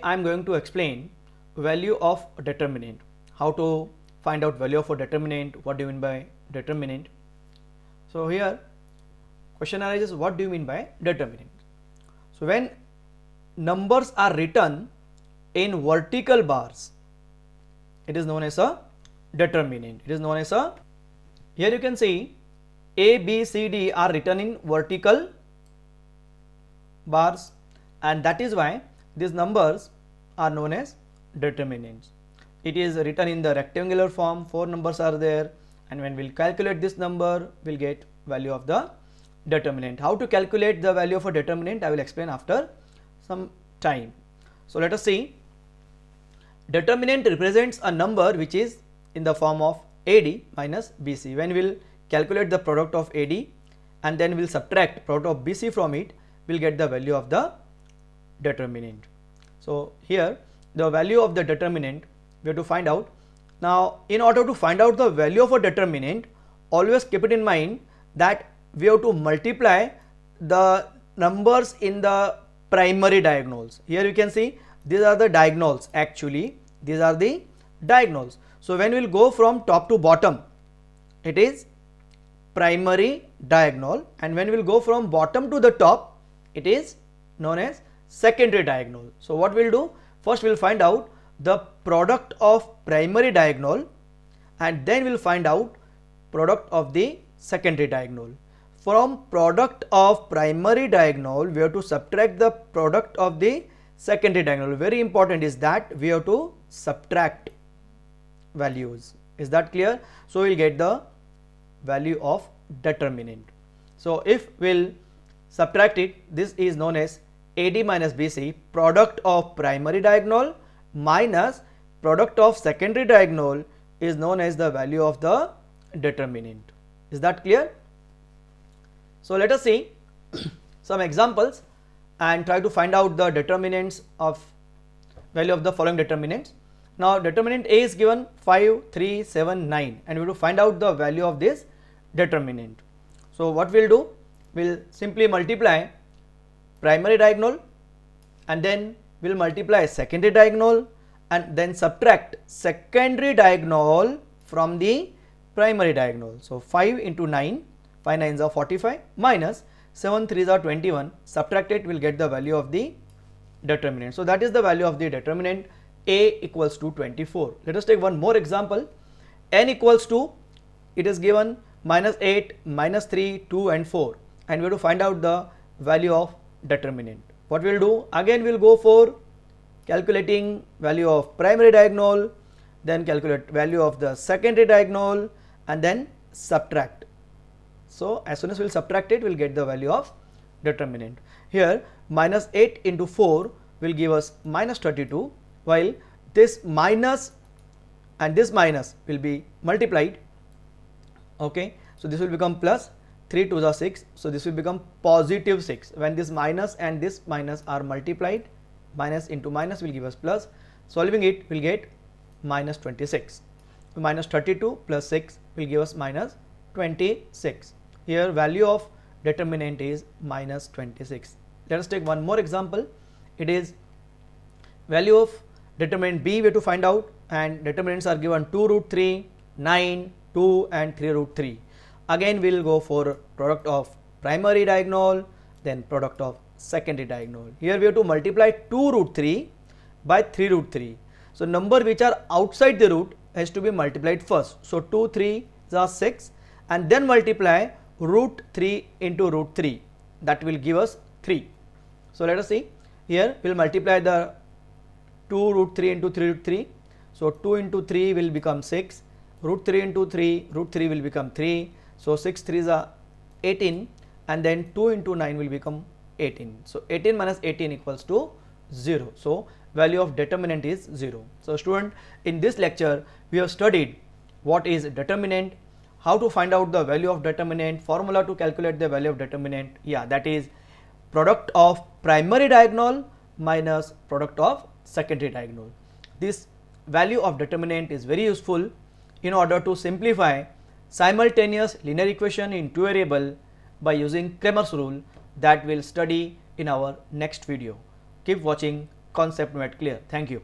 I am going to explain value of determinant. How to find out value of a determinant, what do you mean by determinant. So here question arises, what do you mean by determinant? So when numbers are written in vertical bars, it is known as a determinant. It is known as a, here you can see A, B, C, D are written in vertical bars, and that is why these numbers are known as determinants. It is written in the rectangular form, 4 numbers are there, and when we will calculate this number, we will get value of the determinant. How to calculate the value of a determinant, I will explain after some time. So let us see. Determinant represents a number which is in the form of AD minus BC. When we will calculate the product of AD and then we will subtract product of BC from it, we will get the value of the determinant. So here the value of the determinant we have to find out. Now in order to find out the value of a determinant, always keep it in mind that we have to multiply the numbers in the primary diagonals. Here you can see these are the diagonals, actually these are the diagonals. So when we will go from top to bottom, it is primary diagonal, and when we will go from bottom to the top, it is known as secondary diagonal. So what we will do, first we will find out the product of primary diagonal and then we will find out product of the secondary diagonal. From product of primary diagonal, we have to subtract the product of the secondary diagonal. Very important is that we have to subtract values. Is that clear? So we will get the value of determinant. So if we will subtract it, this is known as AD minus BC, product of primary diagonal minus product of secondary diagonal is known as the value of the determinant. Is that clear? So let us see some examples and try to find out the determinants of value of the following determinants. Now determinant A is given 5, 3, 7, 9, and we have to find out the value of this determinant. So what we will do, we will simply multiply primary diagonal and then we will multiply secondary diagonal and then subtract secondary diagonal from the primary diagonal. So 5 into 9, 5 9s are 45 minus 7 3s are 21, subtract it, we will get the value of the determinant. So that is the value of the determinant. A equals to 24. Let us take one more example. N equals to, it is given minus 8, minus 3, 2 and 4, and we have to find out the value of determinant. What we will do, again we will go for calculating value of primary diagonal, then calculate value of the secondary diagonal and then subtract. So as soon as we will subtract it, we will get the value of determinant. Here minus 8 into 4 will give us minus 32, while this minus and this minus will be multiplied. Okay, so this will become plus, 3 2s are 6, so this will become positive 6. When this minus and this minus are multiplied, minus into minus will give us plus. Solving it, will get minus 26. Minus 32 plus 6 will give us minus 26. Here value of determinant is minus 26. Let us take one more example. It is value of determinant B we have to find out, and determinants are given 2 root 3, 9, 2 and 3 root 3. Again we will go for product of primary diagonal, then product of secondary diagonal. Here we have to multiply 2 root 3 by 3 root 3. So number which are outside the root has to be multiplied first. So 2 3 are 6 and then multiply root 3 into root 3, that will give us 3. So let us see, here we will multiply the 2 root 3 into 3 root 3. So 2 into 3 will become 6, root 3 into 3, root 3 will become 3. So 6 3s are 18 and then 2 into 9 will become 18. So 18 minus 18 equals to 0. So value of determinant is 0. So student, in this lecture we have studied what is determinant, how to find out the value of determinant, formula to calculate the value of determinant. Yeah, that is product of primary diagonal minus product of secondary diagonal. This value of determinant is very useful in order to simplify simultaneous linear equation in two variable by using Cramer's rule, that we will study in our next video. Keep watching concept made clear. Thank you.